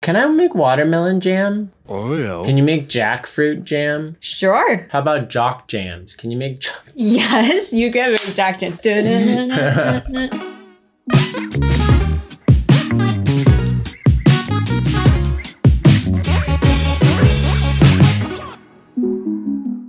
Can I make watermelon jam? Oh yeah. Can you make jackfruit jam? Sure. How about jock jams? Can you make Yes, you can make jock jams.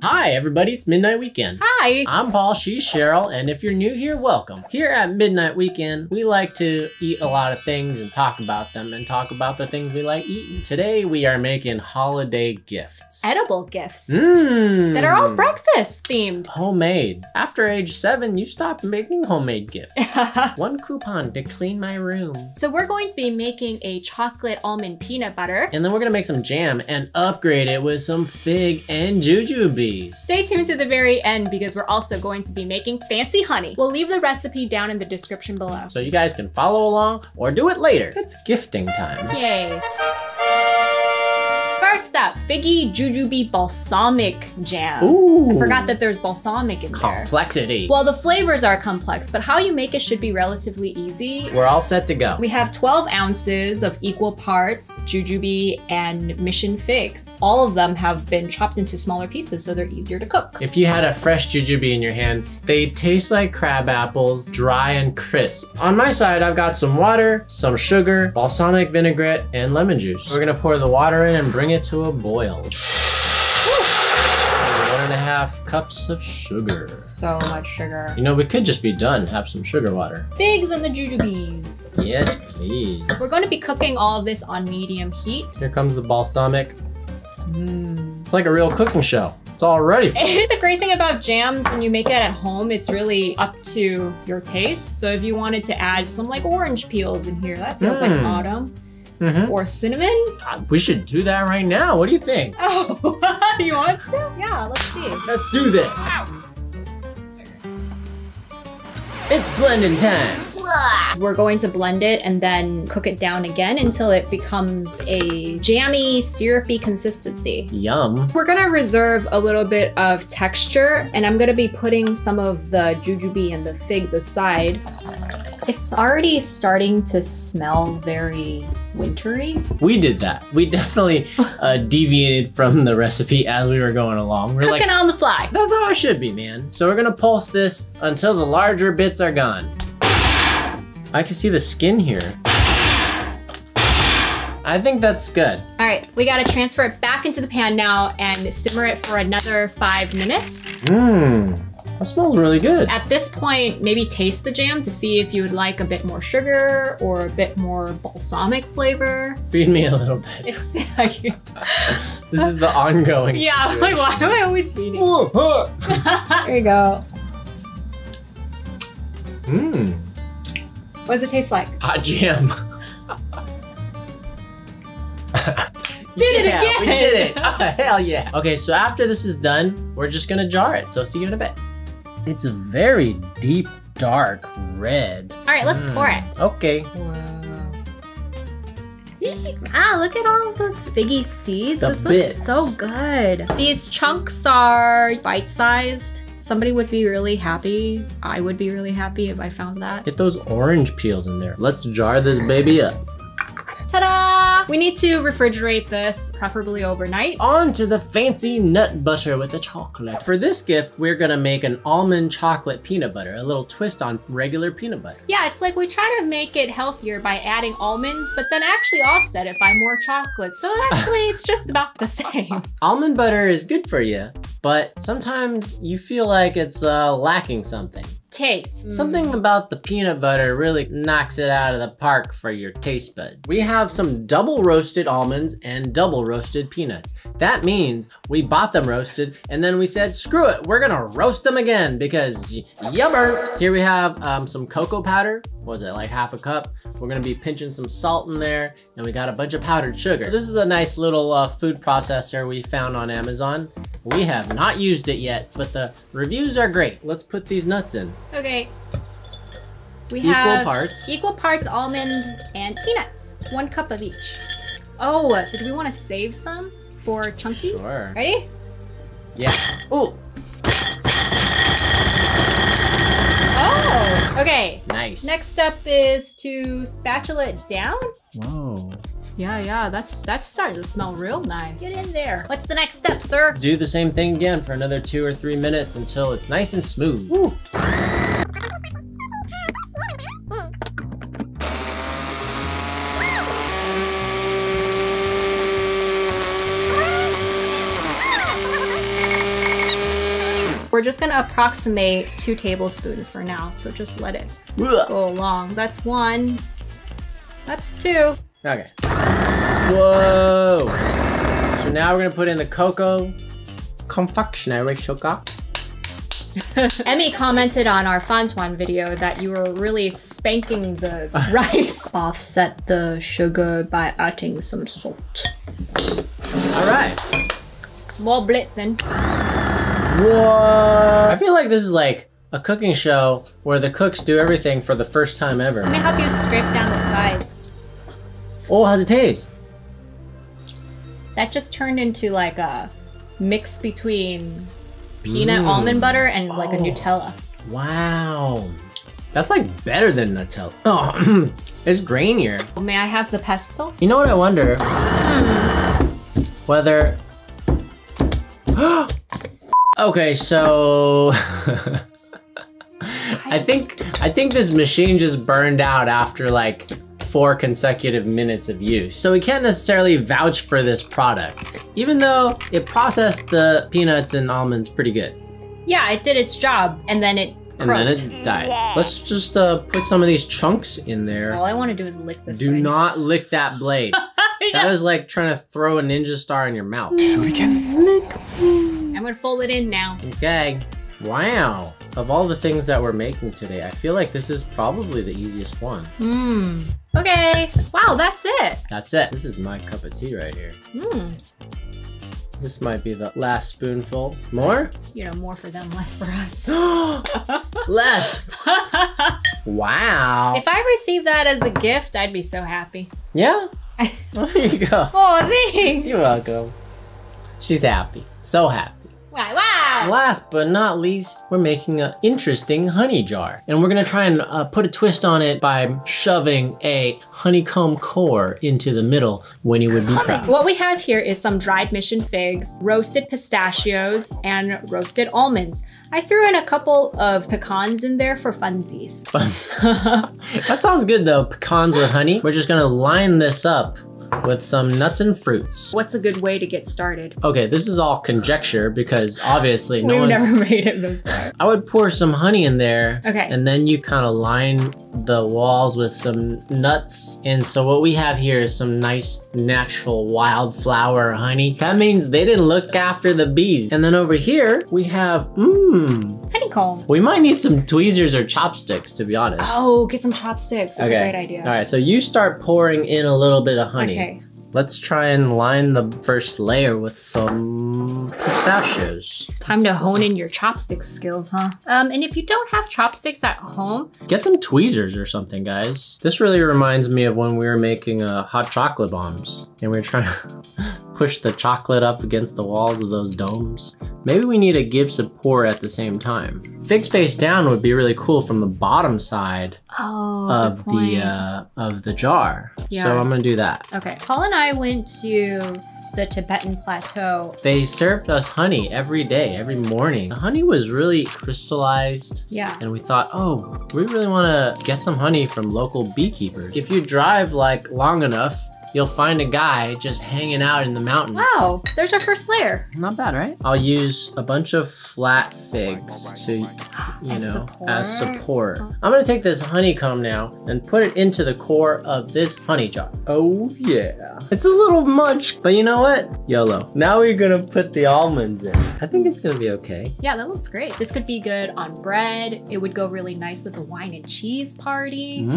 Hi everybody, it's Midnight Weekend. Hi. I'm Paul, she's Cheryl, and if you're new here, welcome. Here at Midnight Weekend, we like to eat a lot of things and talk about them and talk about the things we like eating. Today we are making holiday gifts. Edible gifts. That are all breakfast themed. Homemade. After age 7, you stopped making homemade gifts. 1 coupon to clean my room. So we're going to be making a chocolate almond peanut butter. And then we're gonna make some jam and upgrade it with some fig and jujubes. Stay tuned to the very end because we're also going to be making fancy honey. We'll leave the recipe down in the description below. So you guys can follow along or do it later. It's gifting time. Yay. First up, Figgy Jujube Balsamic Jam. Ooh. I forgot that there's balsamic in there. Complexity. Well, the flavors are complex, but how you make it should be relatively easy. We're all set to go. We have 12 ounces of equal parts jujube and mission figs. All of them have been chopped into smaller pieces so they're easier to cook. If you had a fresh jujube in your hand, they taste like crab apples, dry and crisp. On my side, I've got some water, some sugar, balsamic vinaigrette, and lemon juice. We're gonna pour the water in and bring it to a boil. 1.5 cups of sugar. So much sugar. You know, we could just be done, have some sugar water. Figs and the jujubes. Yes, please. We're going to be cooking all of this on medium heat. Here comes the balsamic. It's like a real cooking show. It's all ready for you. The great thing about jams, when you make it at home, it's really up to your taste. So if you wanted to add some like orange peels in here, that feels like autumn. Or cinnamon. We should do that right now. What do you think? Oh, you want to? Yeah, let's see. Let's do this. It's blending time. We're going to blend it and then cook it down again until it becomes a jammy, syrupy consistency. Yum. We're gonna reserve a little bit of texture, and I'm gonna be putting some of the jujube and the figs aside. It's already starting to smell very wintry. We did that. We definitely deviated from the recipe as we were going along. We're Cooking on the fly. That's how it should be, man. So we're gonna pulse this until the larger bits are gone. I can see the skin here. I think that's good. All right, we gotta transfer it back into the pan now and simmer it for another 5 minutes. That smells really good. At this point, maybe taste the jam to see if you would like a bit more sugar or a bit more balsamic flavor. Feed me a little bit. It's like, This is the ongoing yeah, I'm like, why am I always feeding? There you go. What does it taste like? Hot jam. Did it again! We did it. Oh, hell yeah. Okay, so after this is done, we're just gonna jar it. So see you in a bit. It's a very deep, dark red. All right, let's pour it. Okay. Ah, look at all of those figgy seeds. The This bits. looks so good. These chunks are bite-sized. Somebody would be really happy. I would be really happy if I found that. Get those orange peels in there. Let's jar this baby up. Ta-da! We need to refrigerate this, preferably overnight. On to the fancy nut butter with the chocolate. For this gift, we're gonna make an almond chocolate peanut butter, a little twist on regular peanut butter. Yeah, it's like we try to make it healthier by adding almonds, but then actually offset it by more chocolate. So actually, it's just about the same. Almond butter is good for you, but sometimes you feel like it's lacking something. Taste. Something about the peanut butter really knocks it out of the park for your taste buds. We have some double roasted almonds and double roasted peanuts. That means we bought them roasted and then we said, screw it, we're gonna roast them again because you burnt. Here we have some cocoa powder. What was it, like 1/2 cup? We're gonna be pinching some salt in there, and we got a bunch of powdered sugar. This is a nice little food processor we found on Amazon. We have not used it yet, but the reviews are great. Let's put these nuts in. Okay. We have Equal parts almond and peanuts. 1 cup of each. Oh, did we want to save some for chunky? Sure. Ready? Yeah. Oh. Oh, okay. Nice. Next step is to spatula it down. Whoa. Yeah, that's starting to smell real nice. Get in there. What's the next step, sir? Do the same thing again for another 2 or 3 minutes until it's nice and smooth. Woo. We're just gonna approximate 2 tablespoons for now, so just let it go along. That's 1. That's 2. Okay. Whoa! So now we're gonna put in the cocoa confectionery sugar. Emmy commented on our Fantuan video that you were really spanking the rice. Offset the sugar by adding some salt. All right. More blitzing. Whoa! I feel like this is like a cooking show where the cooks do everything for the first time ever. Let me help you scrape down the sides. Oh, how's it taste? That just turned into like a mix between peanut almond butter and like a Nutella. Wow. That's like better than Nutella. Oh, it's grainier. May I have the pesto? You know what I wonder? Whether... Okay, so... I think this machine just burned out after like 4 consecutive minutes of use. So we can't necessarily vouch for this product, even though it processed the peanuts and almonds pretty good. Yeah, it did its job, and then it croaked. And then it died. Let's just put some of these chunks in there. All I want to do is lick this Do thing. not lick that blade. That is like trying to throw a ninja star in your mouth. I'm gonna fold it in now. Okay. Wow. Of all the things that we're making today, I feel like this is probably the easiest one. Okay. Wow, that's it. That's it. This is my cup of tea right here. This might be the last spoonful. More? You know, more for them, less for us. Less. Wow. If I received that as a gift, I'd be so happy. Yeah? There you go. Oh, thanks. You're welcome. She's happy. So happy. Wow. Last but not least, we're making an interesting honey jar. And we're gonna try and put a twist on it by shoving a honeycomb core into the middle when you would be proud. What we have here is some dried mission figs, roasted pistachios, and roasted almonds. I threw in a couple of pecans in there for funsies. That sounds good though, pecans with honey. We're just gonna line this up with some nuts and fruits. What's a good way to get started? Okay, this is all conjecture because obviously no one's... We've never made it before. I would pour some honey in there. Okay. And then you kind of line the walls with some nuts. And so what we have here is some nice natural wildflower honey. That means they didn't look after the bees. And then over here we have, honeycomb. we might need some tweezers or chopsticks, to be honest. Oh, get some chopsticks. That's a great idea. All right, so you start pouring in a little bit of honey. Okay. Let's try and line the first layer with some pistachios. Time to hone in your chopstick skills, huh? And if you don't have chopsticks at home, get some tweezers or something, guys. This really reminds me of when we were making hot chocolate bombs and we were trying to push the chocolate up against the walls of those domes. Maybe we need to give support at the same time. Fig space down would be really cool from the bottom side of the jar. Yeah. So I'm gonna do that. Okay. Paul and I went to the Tibetan plateau. They served us honey every day, every morning. The honey was really crystallized. Yeah. And we thought, oh, we really wanna get some honey from local beekeepers. If you drive like long enough, you'll find a guy just hanging out in the mountains. Wow, there's our first layer. Not bad, right? I'll use a bunch of flat figs to, as support. I'm gonna take this honeycomb now and put it into the core of this honey jar. Oh yeah. It's a little much, but you know what? YOLO. Now we're gonna put the almonds in. I think it's gonna be okay. Yeah, that looks great. This could be good on bread. It would go really nice with a wine and cheese party.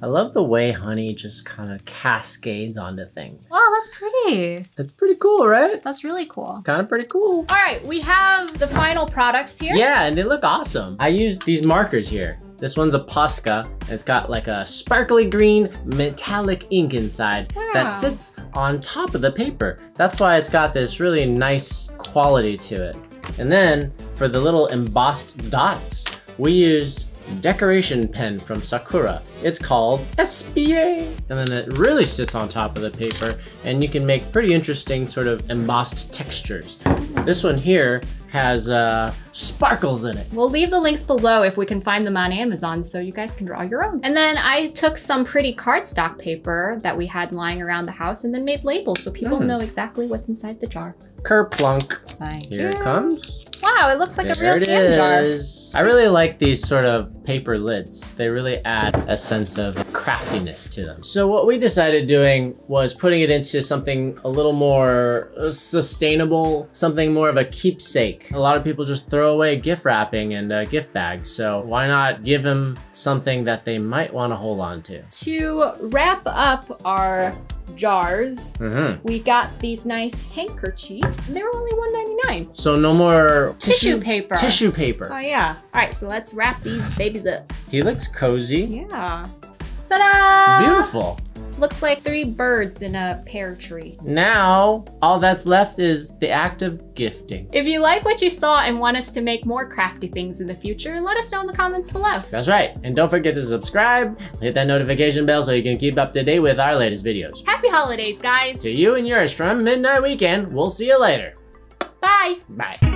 I love the way honey just kind of cascades onto things. Wow, that's pretty. That's pretty cool, right? That's really cool. Kind of pretty cool. All right, we have the final products here. Yeah, and they look awesome. I used these markers here. This one's a Posca. It's got like a sparkly green metallic ink inside that sits on top of the paper. That's why it's got this really nice quality to it. And then for the little embossed dots, we used decoration pen from Sakura. It's called SPA. And then it really sits on top of the paper, and you can make pretty interesting sort of embossed textures. This one here has sparkles in it. We'll leave the links below if we can find them on Amazon so you guys can draw your own. And then I took some pretty cardstock paper that we had lying around the house and then made labels so people know exactly what's inside the jar. Kerplunk. Thank Here you. it comes. Wow, it looks like a There real it jam jar. is. I really like these sort of paper lids. They really add a sense of craftiness to them. So what we decided doing was putting it into something a little more sustainable, something more of a keepsake. A lot of people just throw away gift wrapping and gift bags. So why not give them something that they might want to hold on to? To wrap up our jars, we got these nice handkerchiefs. They were only $1.99. So no more Tissue paper. Tissue paper. Oh yeah. All right, so let's wrap these babies up. He looks cozy. Yeah. Ta-da! Beautiful. Looks like 3 birds in a pear tree. Now, all that's left is the act of gifting. If you like what you saw and want us to make more crafty things in the future, let us know in the comments below. That's right. And don't forget to subscribe, hit that notification bell so you can keep up to date with our latest videos. Happy holidays, guys. To you and yours from Midnight Weekend, we'll see you later. Bye. Bye.